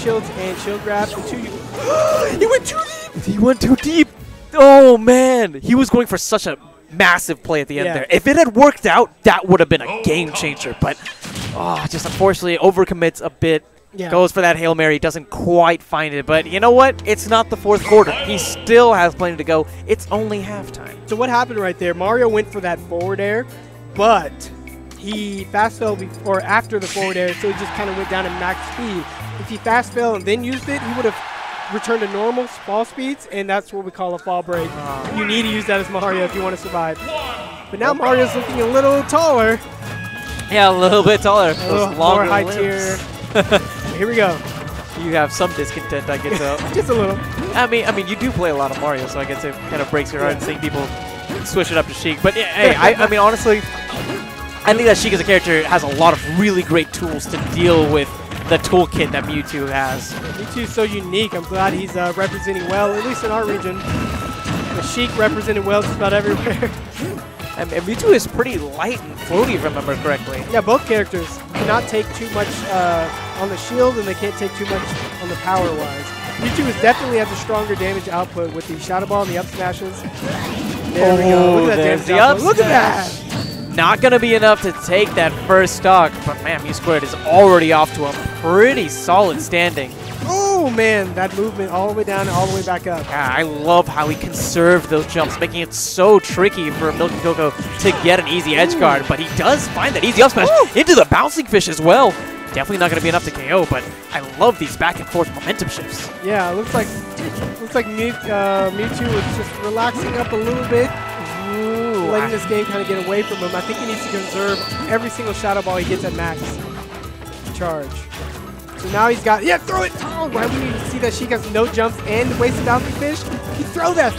shields and shield grabs. And He went too deep! He went too deep! Oh, man! He was going for such a massive play at the end there. If it had worked out, that would have been a game changer. But just unfortunately overcommits a bit. Goes for that Hail Mary, doesn't quite find it. But you know what? It's not the fourth quarter. He still has plenty to go. It's only halftime. So what happened right there? Mario went for that forward air, but he fast fell before after the forward air, so he just kind of went down at max speed. If he fast fell and then used it, he would have returned to normal fall speeds, and that's what we call a fall break. You need to use that as Mario if you want to survive. But now Mario's looking a little taller. Yeah, a little bit taller. A little more high tier. Here we go. You have some discontent, I get to. Just a little. I mean, you do play a lot of Mario, so I guess it kind of breaks your heart seeing people switch it up to Sheik. But hey, I mean, honestly, I think that Sheik as a character has a lot of really great tools to deal with the toolkit that Mewtwo has. Mewtwo's so unique. I'm glad he's representing well, at least in our region. The Sheik represented well just about everywhere. And Mewtwo is pretty light and floaty, if I remember correctly. Yeah, both characters cannot take too much on the shield, and they can't take too much on the power-wise. Mewtwo definitely has a stronger damage output with the Shadow Ball and the up smashes. There we go. Look at that damage output. Look at that! Not going to be enough to take that first stock, but man, Mew2 is already off to a pretty solid standing. Oh man, that movement all the way down and all the way back up. Yeah, I love how he conserved those jumps, making it so tricky for Milky Coco to get an easy edge guard, but he does find that easy up smash into the bouncing fish as well. Definitely not going to be enough to KO, but I love these back and forth momentum shifts. Yeah, it looks like Mewtwo was just relaxing up a little bit, letting this game kind of get away from him. I think he needs to conserve every single Shadow Ball he gets at max charge. So now he's got, throw it! Oh, why would you see that Sheik has no jumps and wasted bouncing fish? You throw that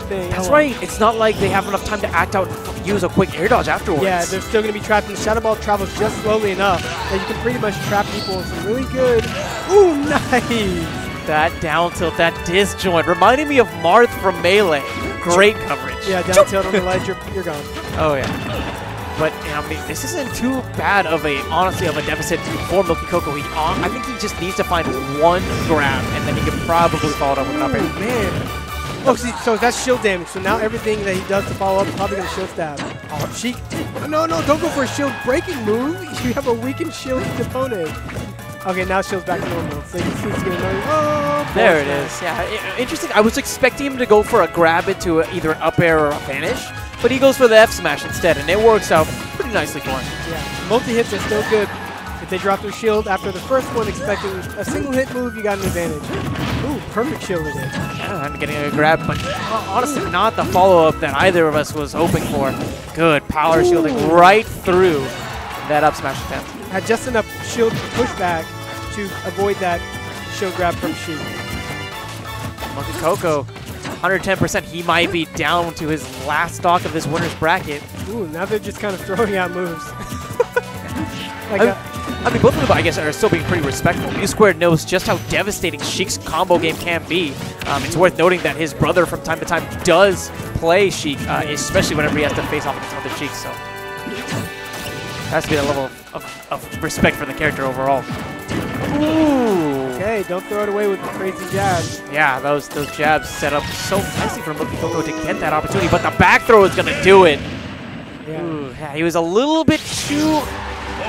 thing. That's right. It's not like they have enough time to act out and use a quick air dodge afterwards. Yeah, they're still going to be trapped, and the Shadow Ball travels just slowly enough that you can pretty much trap people in some really good. Ooh, nice! That down tilt, that disjoint, reminding me of Marth from Melee. Great coverage. Yeah, down tilt on the ledge, you're gone. Oh, yeah. But I mean, this isn't too bad of honestly, of a deficit for Milky Coco. I think he just needs to find one grab, and then he can probably follow it up with an up air. Oh, man. Oh, see, so that's shield damage. So now everything that he does to follow up is probably going to shield stab. Oh, Sheik. No, don't go for a shield breaking move. You have a weakened shield opponent. Okay, now shield's back to normal. So you can see it's getting there it is. Yeah, interesting. I was expecting him to go for a grab into either an up air or a vanish, but he goes for the F smash instead, and it works out pretty nicely for him. Yeah, multi-hits are still good. If they drop their shield after the first one, expecting a single hit move, you got an advantage. Ooh, perfect shield again. Yeah, I'm getting a grab, but honestly, not the follow-up that either of us was hoping for. Good power shielding right through that up smash attempt. Had just enough shield pushback to avoid that shield grab from Sheik. Milky Coco, 110%. He might be down to his last stock of this winner's bracket. Ooh, now they're just kind of throwing out moves. I mean, both of them, I guess, are still being pretty respectful. Mewtwo knows just how devastating Sheik's combo game can be. It's worth noting that his brother from time to time does play Sheik, especially whenever he has to face off against other Sheiks. So has to be a level of respect for the character overall. Ooh. Okay, don't throw it away with the crazy jabs. Yeah, those jabs set up so nicely for Milky Coco to get that opportunity, but the back throw is going to do it. Yeah. Ooh, yeah, he was a little bit too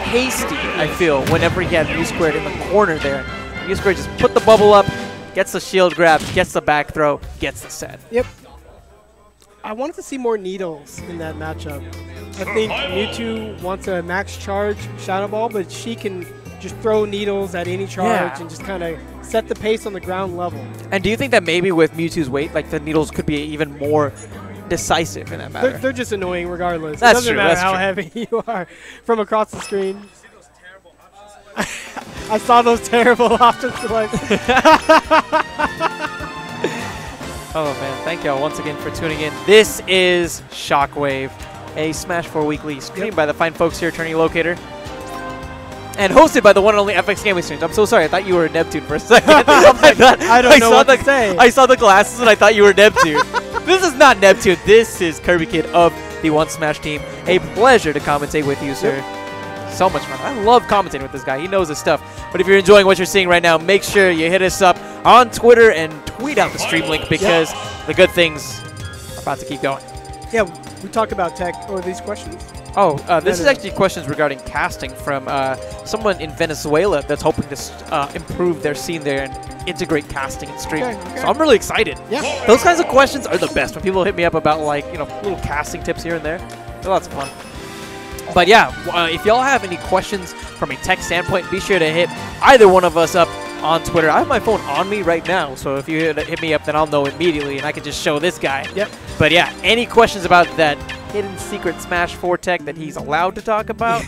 hasty, I feel, whenever he had Mew2 in the corner there. Mew2 just put the bubble up, gets the shield grab, gets the back throw, gets the set. Yep. I wanted to see more needles in that matchup. I think Mewtwo wants a max charge Shadow Ball, but she can just throw needles at any charge and just kind of set the pace on the ground level. And do you think that maybe with Mewtwo's weight, like the needles could be even more decisive in that matter? They're just annoying regardless. That's it doesn't true, matter that's how true. heavy you are from across the screen. I saw those terrible options. Oh man, thank y'all once again for tuning in. This is Shockwave, a Smash 4 weekly streamed by the fine folks here at Tourney Locator. And hosted by the one and only FX Gaming Streams. I'm so sorry, I thought you were Neptune for a second. I don't know what to say. I saw the glasses and I thought you were Neptune. This is not Neptune. This is Kirby Kid of the One Smash team. A pleasure to commentate with you, sir. So much fun. I love commentating with this guy. He knows his stuff. But if you're enjoying what you're seeing right now, make sure you hit us up on Twitter and tweet out the stream link because the good things are about to keep going. Yeah, we talked about tech or these questions. Oh, this is actually questions regarding casting from someone in Venezuela that's hoping to improve their scene there and integrate casting and streaming. Okay. So I'm really excited. Yeah. Those kinds of questions are the best. When people hit me up about, like, you know, little casting tips here and there, they're lots of fun. But yeah, if y'all have any questions from a tech standpoint, be sure to hit either one of us up on Twitter. I have my phone on me right now, so if you hit me up, then I'll know immediately, and I can just show this guy. Yep. But yeah, any questions about that hidden secret Smash 4 tech that he's allowed to talk about,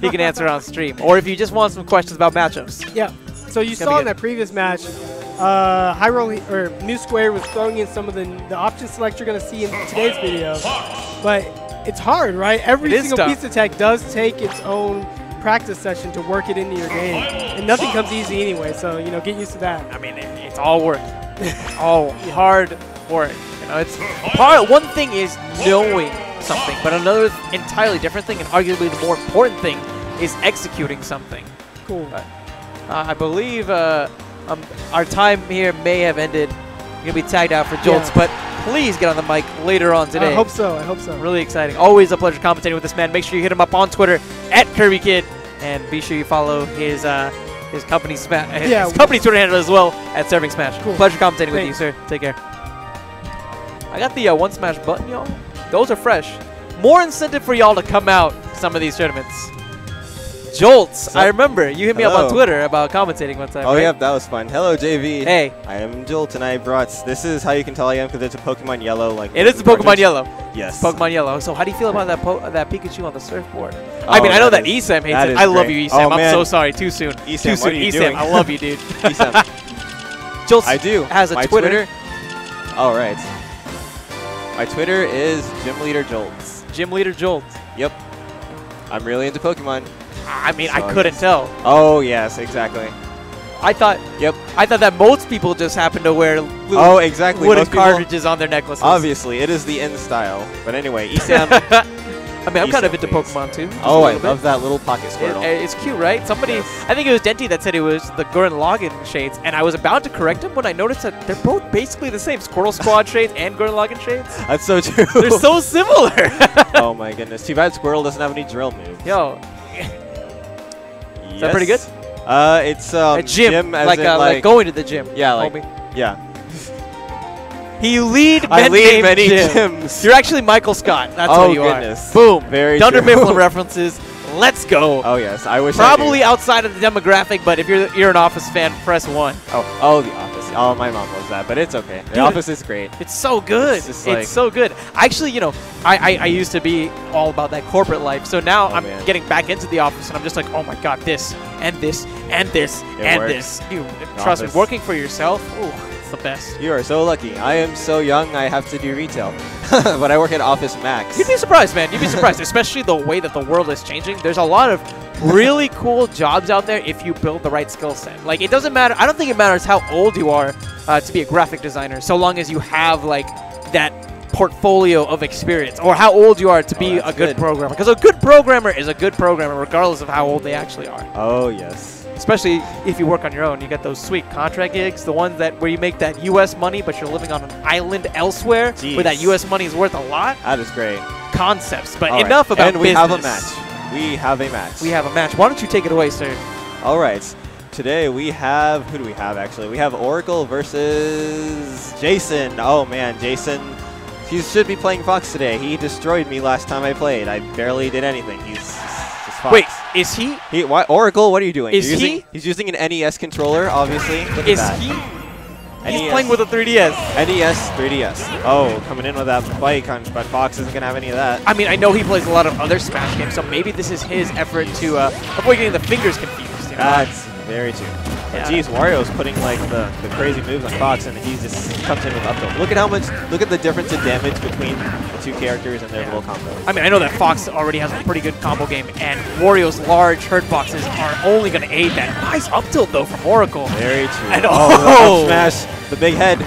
he can answer on stream. Or if you just want some questions about matchups. Yeah. So you saw in that previous match, High Roll or New Square was throwing in some of the option select you're going to see in today's video. But it's hard, right? Every single piece of tech does take its own practice session to work it into your game. And nothing comes easy anyway, so, you know, get used to that. I mean, it's all work. All hard work. You know, it's one thing is knowing something, but another entirely different thing, and arguably the more important thing, is executing something. Cool. But, I believe our time here may have ended. You're going to be tagged out for Jolts, but please get on the mic later on today. I hope so. I hope so. Really exciting. Always a pleasure commentating with this man. Make sure you hit him up on Twitter at KirbyKid, and be sure you follow his company his company Twitter handle as well at Serving Smash. Cool. Pleasure commentating with you, sir. Take care. I got the one Smash button, y'all. Those are fresh. More incentive for y'all to come out to some of these tournaments. Jolts, I remember you hit me up on Twitter about commentating one time. Oh, yeah, that was fun. Hello, JV. Hey. I am Jolt, and I brought, this is how you can tell I am because it's a Pokemon Yellow. Like it is a Pokemon Yellow. Yes. Pokemon Yellow. So how do you feel about that Pikachu on the surfboard? I mean, I know that Esam hates it. I love you, Esam. Oh, I'm so sorry. Too soon. Esam, Too soon. Esam, I love you, dude. Esam. Jolts I do. has a Twitter. All right. My Twitter is Gym Leader Jolts. Gym Leader Jolts. Yep. I'm really into Pokemon. I mean, I couldn't tell. Oh, yes, exactly. I thought that most people just happen to wear wooden cartridges on their necklaces. Obviously, it is the in style. But anyway, Esam. I mean, I'm kind of into Pokemon too. Oh, I love that little pocket Squirtle. It's cute, right? Somebody, I think it was Denty that said it was the Gurren Lagann shades, and I was about to correct him when I noticed that they're both basically the same. Squirtle Squad shades and Gurren Lagann shades. That's so true. They're so similar. Oh my goodness. Too bad Squirtle doesn't have any drill moves. Yo. Is that pretty good? It's a gym, as like going to the gym. Yeah, like homie. Yeah. I lead many gyms. You're actually Michael Scott. That's what you are. Boom. Very Dunder true. Mifflin references. Let's go. Oh yes, I wish. Probably outside of the demographic, but if you're an Office fan, press 1. Oh, The Office. Oh, my mom loves that, but it's okay. The Office is great. It's so good. It's so good. Actually, you know, I used to be all about that corporate life, so now I'm getting back into The Office, and I'm just like, oh my god, this and this and this and this. Dude, trust me, working for yourself, ooh, it's the best. You are so lucky. I am so young, I have to do retail. But I work at Office Max. You'd be surprised, man. You'd be surprised, especially the way that the world is changing. There's a lot of really cool jobs out there if you build the right skill set. Like, it doesn't matter. I don't think it matters how old you are to be a graphic designer, so long as you have, like, that portfolio of experience, or how old you are to be a good programmer. Because a good programmer is a good programmer regardless of how old they actually are. Oh, yes. Especially if you work on your own. You get those sweet contract gigs, the ones that where you make that U.S. money, but you're living on an island elsewhere where that U.S. money is worth a lot. That is great. Concepts. But enough about business. And we have a match. We have a match. We have a match. Why don't you take it away, sir? All right. Today we have, who do we have actually? We have Oracle versus JaySon. Oh man, JaySon, he should be playing Fox today. He destroyed me last time I played. I barely did anything. He's just Fox. Wait, is he? Oracle, what are you doing? Is he? He's using an NES controller, obviously. Look is at that. He's playing with a 3DS. NES, 3DS. Oh, coming in with that bike, but Fox isn't going to have any of that. I mean, I know he plays a lot of other Smash games, so maybe this is his effort to avoid getting the fingers confused. You know? That's very true. Yeah. Geez, Wario's putting like the crazy moves on Fox, and he just comes in with up tilt. Look at how much. Look at the difference in damage between the two characters and their little combos. I mean, I know that Fox already has a pretty good combo game, and Wario's large hurt boxes are only going to aid that. Nice up tilt though from Oracle. Very true. And oh, smash! The big head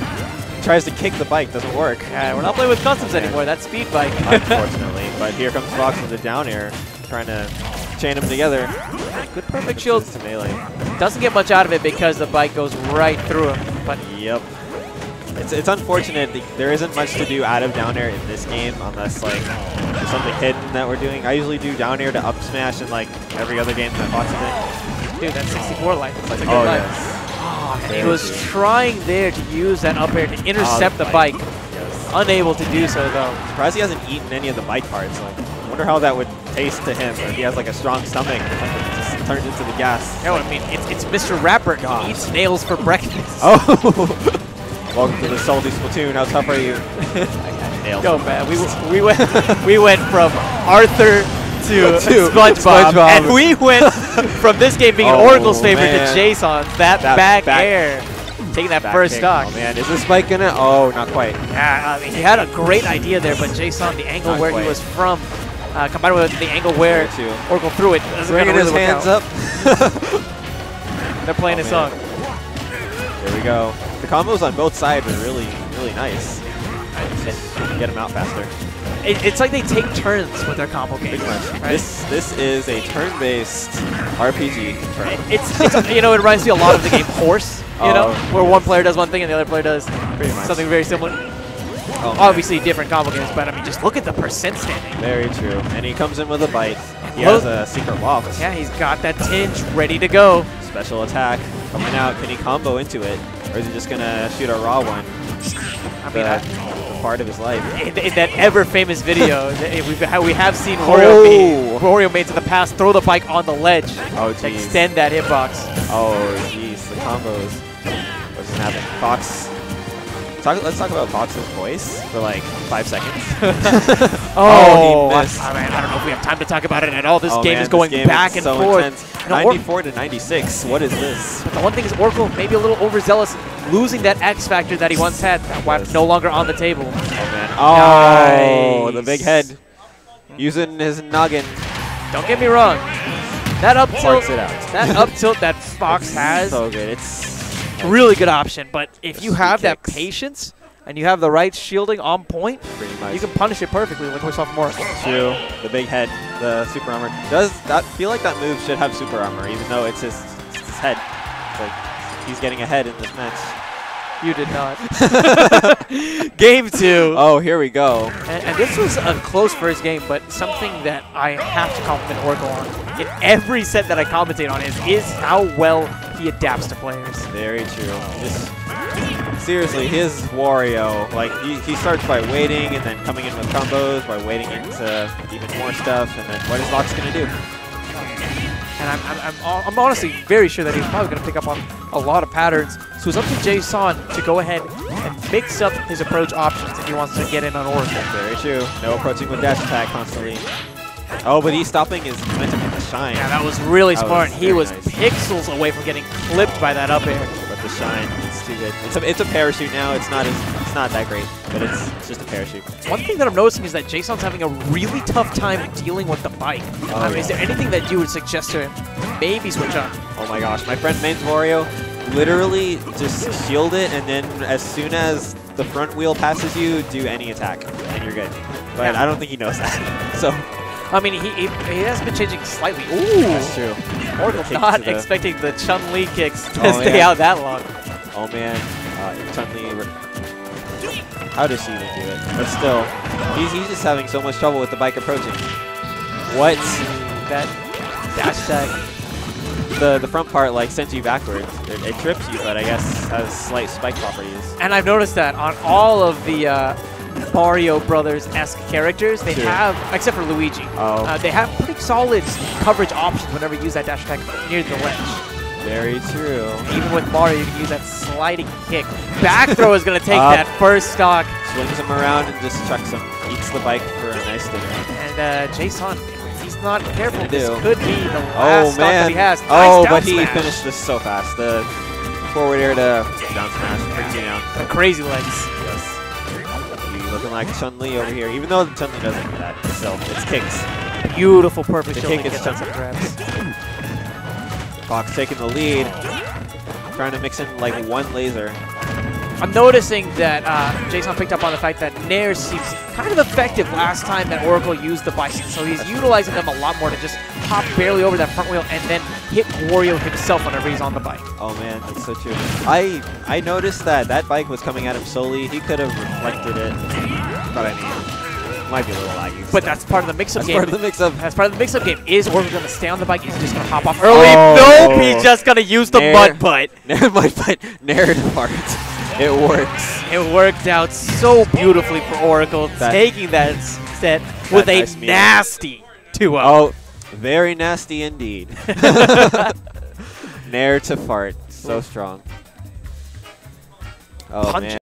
tries to kick the bike, doesn't work. Yeah, we're not playing with customs anymore. That's speed bike. Unfortunately, but here comes Fox with the down air, trying to chain them together. Good perfect shield. To melee. Doesn't get much out of it because the bike goes right through him. But yep. It's unfortunate there isn't much to do out of down air in this game unless like there's something hidden that we're doing. I usually do down air to up smash in like every other game that Fox is in. Dude, that's 64 life. That's a good Oh life. yes. Oh, and he was trying there to use that up air to intercept the bike. Yes. Unable to do so though. Surprised he hasn't eaten any of the bike parts. Like, I wonder how that would taste to him if he has like a strong stomach. Just turns into the gas. No, I mean it's Mr. Rapper. He eats nails for breakfast. Oh. Welcome to the salty Splatoon. How tough are you? Yo, man, we went from Arthur to SpongeBob, and we went from this game being Oracle's favorite to JaySon. That back air, taking that first stock. Oh man, is this bike gonna? Oh, not quite. Yeah, I mean, he had a great idea there, but JaySon, the angle where he was from, combined with the angle where Oracle threw it, bringing his hands up. They're playing a song. There we go. The combos on both sides are really nice. Get them out faster. It's like they take turns with their combo games. Right? This is a turn-based RPG. It's you know, it reminds me a lot of the game Horse. You know, where one player does one thing and the other player does something very similar. Obviously different combo games, but I mean, just look at the percent standing. Very true. And he comes in with a bite. He has a secret waft. Yeah, he's got that tinge ready to go. Special attack coming out. Can he combo into it, or is he just gonna shoot a raw one? I mean, the part of his life. In that ever famous video, we have seen Wario mates in the past throw the bike on the ledge to extend that hitbox. Oh jeez, the combos. What's happening? Fox. Let's talk about Fox's voice for like 5 seconds. Oh, he missed. I don't know if we have time to talk about it at all. This game is going back and forth. 94 to 96. What is this? But the one thing is Oracle maybe a little overzealous, losing that X factor that he once had. That wipe no longer on the table. Oh man. Oh, nice. The big head. Using his noggin. Don't get me wrong. That up tilt that Fox has. So good. It's really good option, but if you have that patience and you have the right shielding on point, you can punish it perfectly like we saw from Oracle. True. The big head, the super armor. Does that feel like that move should have super armor, even though it's his head? It's like he's getting ahead in this match. You did not. Game 2. Oh, here we go. And this was a close first game, but something that I have to compliment Oracle on in every set that I commentate on is how well he adapts to players. Very true. Seriously, his Wario, like he starts by waiting and then coming in with combos, by waiting into even more stuff, and then what is Locks gonna do? And I'm honestly very sure that he's probably going to pick up on a lot of patterns. So it's up to JaySon to go ahead and mix up his approach options if he wants to get in on Oracle. Very true. No approaching with dash attack constantly. Oh, but he's stopping his momentum with the shine. Yeah, that was really smart. He was pixels away from getting clipped by that up air. But the shine, it's too good. It's a parachute now. It's not that great, but it's just a parachute. One thing that I'm noticing is that JaySon's having a really tough time dealing with the bike. Is there anything that you would suggest to him? Maybe switch on. Oh my gosh, my friend mains Wario. Literally just shield it, and then as soon as the front wheel passes you, do any attack, and you're good. But I don't think he knows that. So. I mean, he has been changing slightly. Ooh, that's true. Oracle's not expecting the Chun-Li kicks to stay out that long. Oh man, Chun-Li. How does she even do it? But still, he's just having so much trouble with the bike approaching. What? That dash attack. The front part like sends you backwards. It trips you, but I guess has slight spike properties. And I've noticed that on all of the Mario Brothers-esque characters, they have, except for Luigi, they have pretty solid coverage options whenever you use that dash attack near the ledge. Very true. Even with Mario, you can use that sliding kick. Back throw is going to take that first stock. Swings him around and just chucks him. Eats the bike for a nice dinner. And JaySon, if he's not careful, this could be the last stock that he has. Nice but he finished this so fast. The forward air to down smash brings you down. The crazy legs. Yes. Looking like Chun-Li over here, even though Chun-Li doesn't do that. Still, it's kicks. Beautiful, perfect. The kick is Chun-Li. Fox taking the lead, trying to mix in like one laser. I'm noticing that JaySon picked up on the fact that Nair seems kind of effective last time that Oracle used the bike, so he's utilizing them a lot more to just hop barely over that front wheel and then hit Wario himself whenever he's on the bike. Oh man, that's so true. I noticed that bike was coming at him slowly. He could have reflected it, but I mean, might be a little laggy. But that's part of the mix-up game. That's part of the mix-up. That's part of the mix-up game. Is Oracle going to stay on the bike? Is he just going to hop off early? Oh. Nope, he's just going to use the mud butt. Mud butt. Narrative art. It works. It worked out so beautifully for Oracle, taking that set with a nice nasty 2-0. Oh, very nasty indeed. Nair to fart. So strong. Oh, man.